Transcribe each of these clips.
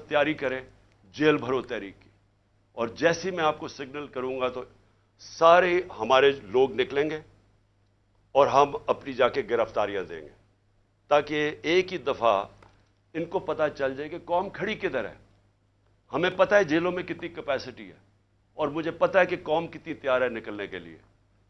तैयारी करें जेल भरो तहरीक की, और जैसे ही मैं आपको सिग्नल करूंगा तो सारे हमारे लोग निकलेंगे और हम अपनी जाके गिरफ्तारियां देंगे, ताकि एक ही दफ़ा इनको पता चल जाए कि कौम खड़ी किधर है। हमें पता है जेलों में कितनी कैपेसिटी है, और मुझे पता है कि कौम कितनी तैयार है निकलने के लिए,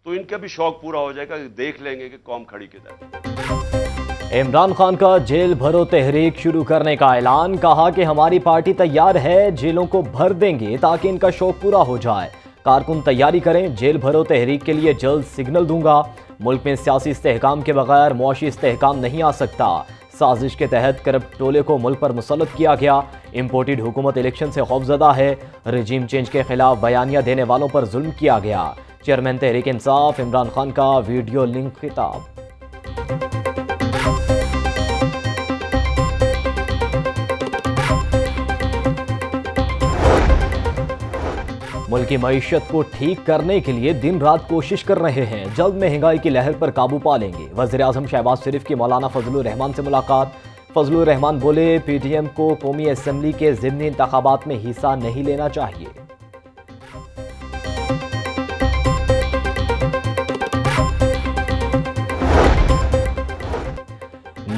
तो इनका भी शौक पूरा हो जाएगा, देख लेंगे कि कौम खड़ी किधर है। इमरान खान का जेल भरो तहरीक शुरू करने का ऐलान, कहा कि हमारी पार्टी तैयार है, जेलों को भर देंगे ताकि इनका शौक पूरा हो जाए। कारकुन तैयारी करें, जेल भरो तहरीक के लिए जल्द सिग्नल दूंगा। मुल्क में सियासी इस्तेहकाम के बगैर मुआशी इस्तेहकाम नहीं आ सकता। साजिश के तहत करप्ट टोले को मुल्क पर मुसल्लत किया गया। इम्पोर्टेड हुकूमत इलेक्शन से खौफजदा है। रजीम चेंज के खिलाफ बयानिया देने वालों पर जुल्म किया गया। चेयरमैन तहरीक इंसाफ इमरान खान का वीडियो लिंक खिताब। मुल्क की मईशत को ठीक करने के लिए दिन रात कोशिश कर रहे हैं, जल्द महंगाई की लहर पर काबू पा लेंगे। वज़ीर आज़म शहबाज शरीफ की मौलाना फजलुर रहमान से मुलाकात। फजलुर रहमान बोले, पीटीएम को कौमी असम्बली के ज़िमनी इंतखाबात में हिस्सा नहीं लेना चाहिए।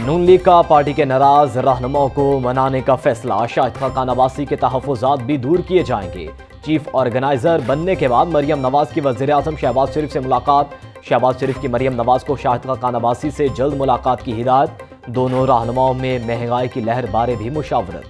नून लीग का पार्टी के नाराज रहनुमाओं को मनाने का फैसला। शाहिद खान नवासी के तहफ़्फ़ुज़ात भी दूर किए जाएंगे। चीफ ऑर्गेनाइजर बनने के बाद मरियम नवाज की वज़ीर आज़म शहबाज शरीफ से मुलाकात। शहबाज शरीफ की मरियम नवाज को शाहिद खान नवासी से जल्द मुलाकात की हिदायत। दोनों रहनुमाओं में महंगाई की लहर बारे भी मुशावरत।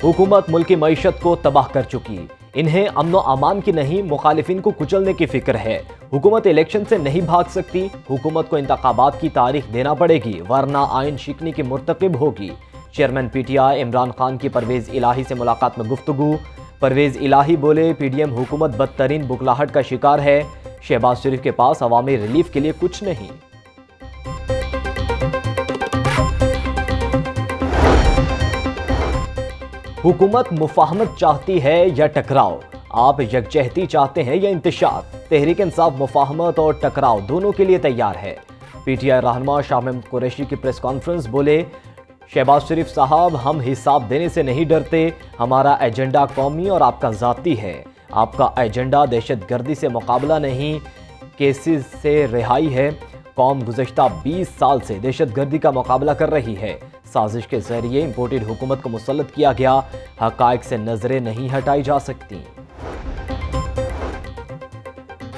हुकूमत मुल्क की मईशत को तबाह कर चुकी, इन्हें अमनो अमान की नहीं मुखालिफिन को कुचलने की फिक्र है। हुकूमत इलेक्शन से नहीं भाग सकती। हुकूमत को इंतखाबात की तारीख देना पड़ेगी, वरना आइन शिकनी की मुर्तकिब होगी। चेयरमैन पीटीआई इमरान खान की परवेज़ इलाही से मुलाकात में गुफ्तगू। परवेज़ इलाही बोले, पीडीएम हुकूमत बदतरीन बुखलाहट का शिकार है। शहबाज शरीफ के पास अवामी रिलीफ के लिए कुछ नहीं। हुकूमत मुफाहमत चाहती है या टकराव? आप यकजहती चाहते हैं या इंतशार? तहरीक इंसाफ मुफाहमत और टकराव दोनों के लिए तैयार है। पीटीआई रहनुमा शाह महमूद कुरैशी की प्रेस कॉन्फ्रेंस बोले, शहबाज शरीफ साहब, हम हिसाब देने से नहीं डरते। हमारा एजेंडा कौमी और आपका ज़ाती है। आपका एजेंडा दहशतगर्दी से मुकाबला नहीं, केसेस से रिहाई है। कौम गुज़श्ता 20 साल से दहशतगर्दी का मुकाबला कर रही है। साजिश के जरिए इम्पोर्टेड हुकूमत को मुसल्लत किया गया। हक़ाइक़ से नजरें नहीं हटाई जा सकती।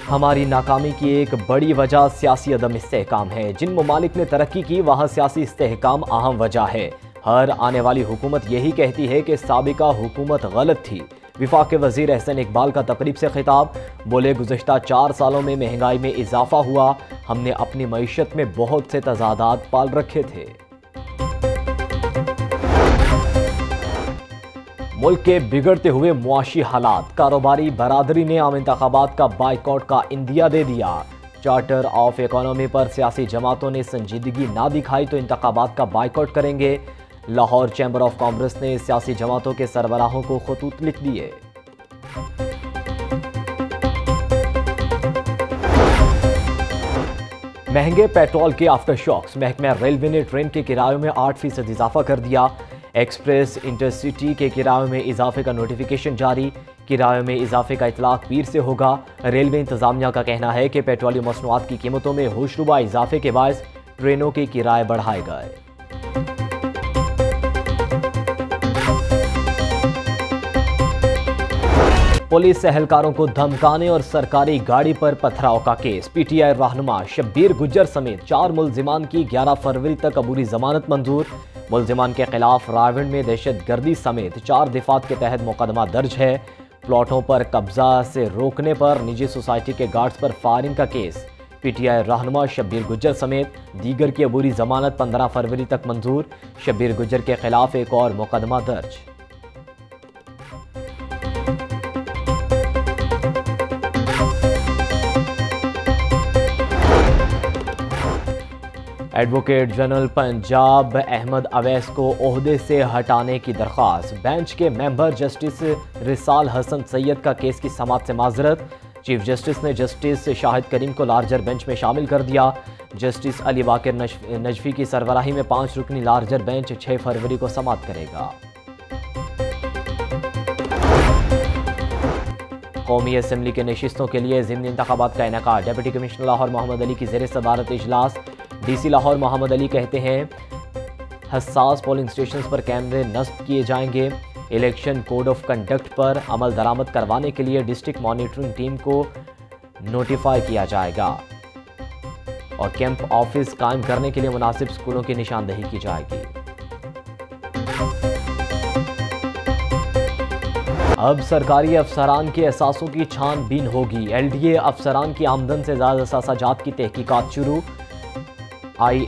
हमारी नाकामी की एक बड़ी वजह सियासी अदम इस्तेहकाम है। जिन ममालिक ने तरक्की की वहाँ सियासी इस्तेहकाम अहम वजह है। हर आने वाली हुकूमत यही कहती है कि साबिका हुकूमत गलत थी। विफाक के वज़ीर एहसन इकबाल का तकरीब से खिताब, बोले, गुज़श्ता 4 सालों में महंगाई में इजाफा हुआ। हमने अपनी मईशत में बहुत से तज़ादात पाल रखे थे। मुल्क के बिगड़ते हुए मुआशी हालात, कारोबारी बरादरी ने आम इंतखाबात का बाइकआउट का इंदिया दे दिया। चार्टर ऑफ इकोनॉमी पर सियासी जमातों ने संजीदगी ना दिखाई तो इंतखाबात का बाइकआउट करेंगे। लाहौर चैम्बर ऑफ कॉमर्स ने सियासी जमातों के सरबराहों को खतूत लिख दिए। महंगे पेट्रोल के आफ्टर शॉक्स, महकमा रेलवे ने ट्रेन के किरायों में 8% इजाफा कर दिया। एक्सप्रेस इंटरसिटी के किरायों में इजाफे का नोटिफिकेशन जारी। किरायों में इजाफे का इतलाक पीर से होगा। रेलवे इंतजामिया का कहना है कि पेट्रोलियम मसनूआत की कीमतों में होशरुबा इजाफे के बायस ट्रेनों के किराए बढ़ाए गए। पुलिस एहलकारों को धमकाने और सरकारी गाड़ी पर पथराव का केस। पीटीआई रहनुमा शब्बीर गुज्जर समेत 4 मुल्जिमान की 11 फरवरी तक अबूरी जमानत मंजूर। मुल्जिमान के खिलाफ रायगढ़ में दहशतगर्दी समेत 4 दिफात के तहत मुकदमा दर्ज है। प्लॉटों पर कब्जा से रोकने पर निजी सोसाइटी के गार्ड्स पर फायरिंग का केस। पीटीआई रहनुमा शब्बीर गुज्जर समेत दीगर की अबूरी जमानत 15 फरवरी तक मंजूर। शब्बीर गुज्जर के खिलाफ एक और मुकदमा दर्ज। एडवोकेट जनरल पंजाब अहमद अवैस को ओहदे से हटाने की दरख्वास्त। बेंच के मेंबर जस्टिस रिसाल हसन सैयद का केस की समाअत से माजरत। चीफ जस्टिस ने जस्टिस शाहिद करीम को लार्जर बेंच में शामिल कर दिया। جسٹس علی باقر نجفی کی سربراہی میں 5 رکنی لارجر بینچ 6 فروری کو سماعت کرے گا۔ قومی اسمبلی کے نشستوں کے لیے ضمنی انتخابات کا انعقاد۔ ڈپٹی کمشنر لاہور محمد علی کی زیر صدارت اجلاس۔ ڈی سی لاہور محمد علی کہتے ہیں حساس پولنگ سٹیشنز پر کیمرے نصب کیے جائیں گے۔ الیکشن کوڈ آف کنڈکٹ پر عمل درآمد کروانے کے لیے ڈسٹرکٹ مانیٹرنگ ٹیم کو نوٹیفائی کیا جائے گا اور کیمپ آفس قائم کرنے کے لیے مناسب سکولوں کی نشاندہی کی جائے گی۔ اب سرکاری افسران کے اثاثوں کی چھان بین ہوگی۔ ایل ڈی اے افسران کی آمدن سے زائد اثاثہ جات کی تحقیقات شروع۔ آئی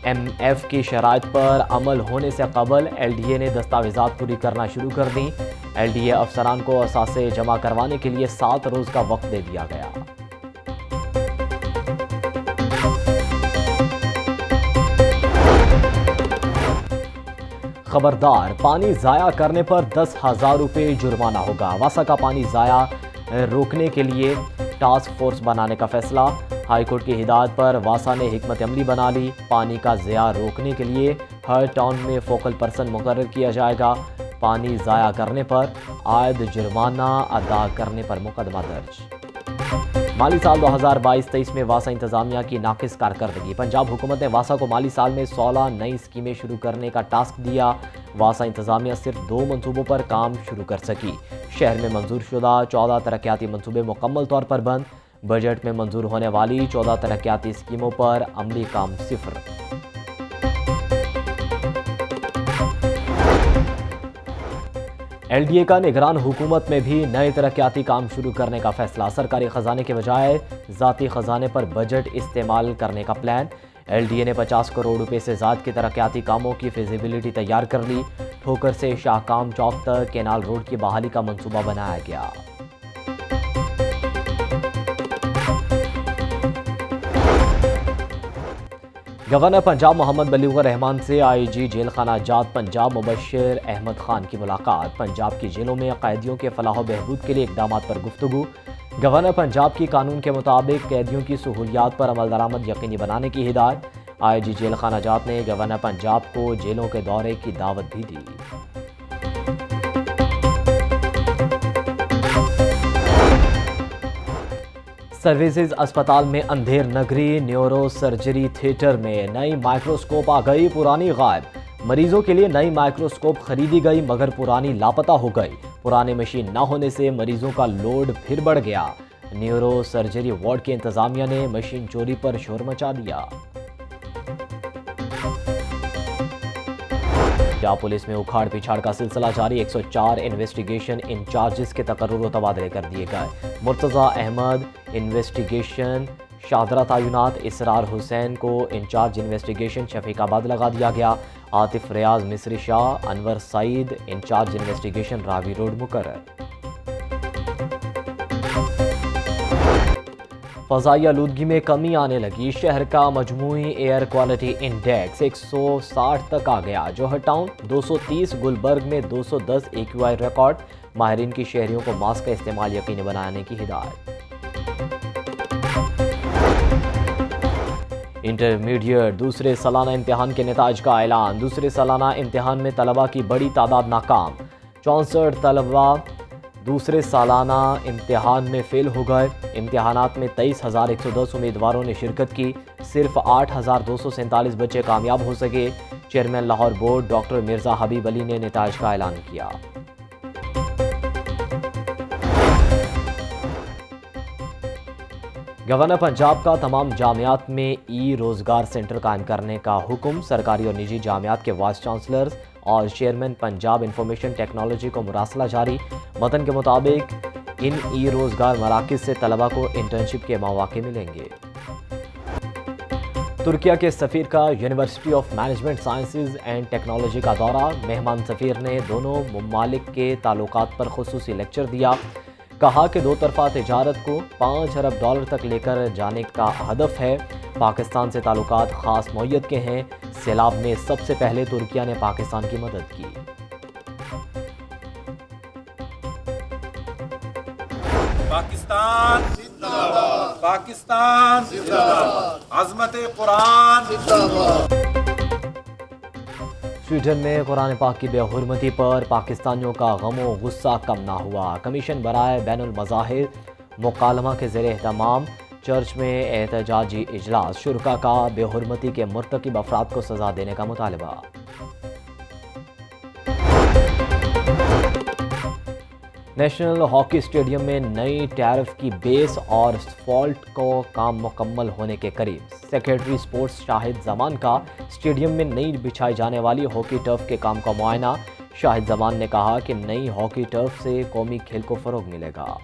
ایم ایف کی شرائط پر عمل ہونے سے قبل ایل ڈی اے نے دستاویزات پوری کرنا شروع کر دیں۔ ایل ڈی اے افسران کو اثاثے جمع کروانے کے لیے 7 روز کا وقت دے دیا گیا۔ خبردار، پانی ضائع کرنے پر 10,000 روپے جرمانہ ہوگا۔ واسا کا پانی ضائع روکنے کے لیے ٹاسک فورس بنانے کا فیصلہ۔ ہائی کورٹ کی ہدایت پر واسا نے حکمت عملی بنا لی۔ پانی کا ضیاع روکنے کے لیے ہر ٹاؤن میں فوکل پرسن مقرر کیا جائے گا۔ پانی ضائع کرنے پر عائد جرمانہ ادا کرنے پر مقدمہ درج۔ مالی سال 2022-23 میں واسا انتظامیہ کی ناقص کارکردگی۔ پنجاب حکومت نے واسا کو مالی سال میں 16 نئی اسکیمیں شروع کرنے کا ٹاسک دیا۔ واسا انتظامیہ صرف 2 منصوبوں پر کام شروع کر سکی۔ شہر میں منظور شدہ 14 ترقیاتی منصوبے مکمل طور پر بند۔ بجٹ میں منظور ہونے والی 14 ترقیاتی اسکیموں پر عملی کام 0۔ ایل ڈی اے کا نگران حکومت میں بھی نئے ترقیاتی کام شروع کرنے کا فیصلہ۔ سرکاری خزانے کے بجائے ذاتی خزانے پر بجٹ استعمال کرنے کا پلان۔ ایل ڈی اے نے 50 کروڑ روپے سے زائد کے ترقیاتی کاموں کی فیزیبلٹی تیار کر لی۔ ٹھوکر سے شاہکام چوک تک کینال روڈ کی بحالی کا منصوبہ بنایا گیا۔ گورنر پنجاب محمد بلیغ الرحمان سے آئی جی جیل خانہ جات پنجاب مبشر احمد خان کی ملاقات۔ پنجاب کی جیلوں میں قیدیوں کے فلاح و بہبود کے لیے اقدامات پر گفتگو۔ گورنر پنجاب کی قانون کے مطابق قیدیوں کی سہولیات پر عمل درآمد یقینی بنانے کی ہدایت۔ آئی جی جیل خانہ جات نے گورنر پنجاب کو جیلوں کے دورے کی دعوت بھی دی۔ سروسز اسپتال میں اندھیر نگری نیورو سرجری تھیٹر میں نئی مائکروسکوپ آ گئی، پرانی غائب۔ مریضوں کے لیے نئی مائکروسکوپ خریدی گئی مگر پرانی لاپتہ ہو گئی۔ پرانے مشین نہ ہونے سے مریضوں کا لوڈ پھر بڑھ گیا۔ نیورو سرجری وارڈ کے انتظامیہ نے مشین چوری پر شور مچا دیا۔ پولیس میں اکھاڑ پچھاڑ کا سلسلہ جاری۔ 104 انویسٹیگیشن انچارجز کے تقرر و تبادلے کر دیے گئے۔ مرتضی احمد انویسٹیگیشن شاہدرہ تعینات، اسرار حسین کو انچارج انویسٹیگیشن شفیق آباد لگا دیا گیا۔ عاطف ریاض مصری شاہ، انور سعید انچارج انویسٹیگیشن راوی روڈ مقرر۔ فضائی آلودگی میں کمی آنے لگی، شہر کا مجموعی ایئر کوالٹی انڈیکس 160 تک آ گیا۔ جوہر ٹاؤن 230، گلبرگ میں 210 AQI ریکارڈ۔ ماہرین کی شہریوں کو ماسک کا استعمال یقینی بنانے کی ہدایت۔ انٹرمیڈیٹ دوسرے سالانہ امتحان کے نتائج کا اعلان۔ دوسرے سالانہ امتحان میں طلبہ کی بڑی تعداد ناکام۔ 64 طلبہ دوسرے سالانہ امتحان میں فیل ہو گئے۔ امتحانات میں 23,110 امیدواروں نے شرکت کی، صرف 8,247 بچے کامیاب ہو سکے۔ Chairman Lahore board doctor Mirza Habib Ali نے نتائج کا اعلان کیا۔ گورنر پنجاب کا تمام جامعات میں ای روزگار سینٹر قائم کرنے کا حکم۔ سرکاری اور نجی جامعات کے وائس چانسلرز اور چیئرمین پنجاب انفارمیشن ٹیکنالوجی کو مراسلہ جاری۔ متن کے مطابق ان ای روزگار مراکز سے طلبہ کو انٹرنشپ کے مواقع ملیں گے۔ ترکیہ کے سفیر کا university of management sciences and technology کا دورہ۔ مہمان سفیر نے دونوں ممالک کے تعلقات پر خصوصی لیکچر دیا۔ کہا کہ 2 طرفہ تجارت کو $5 ارب تک لے کر جانے کا ہدف ہے۔ پاکستان سے تعلقات خاص نوعیت کے ہیں۔ سیلاب میں سب سے پہلے ترکیہ نے پاکستان کی مدد کی۔ پاکستان پاکستان عظمت قرآن۔ سویڈن میں قرآن پاک کی بے حرمتی پر پاکستانیوں کا غم و غصہ کم نہ ہوا۔ کمیشن برائے بین المذاہب مکالمہ کے زیر اہتمام چرچ میں احتجاجی اجلاس، شرکاء کا بے حرمتی کے مرتکب افراد کو سزا دینے کا مطالبہ۔ نیشنل ہاکی اسٹیڈیم میں نئی ٹرف کی بیس اور اسفالٹ کو کام مکمل ہونے کے قریب۔ سیکریٹری اسپورٹس شاہد زمان کا اسٹیڈیم میں نئی بچھائی جانے والی ہاکی ٹرف کے کام کا معائنہ۔ شاہد زمان نے کہا کہ نئی ہاکی ٹرف سے قومی کھیل کو فروغ ملے گا۔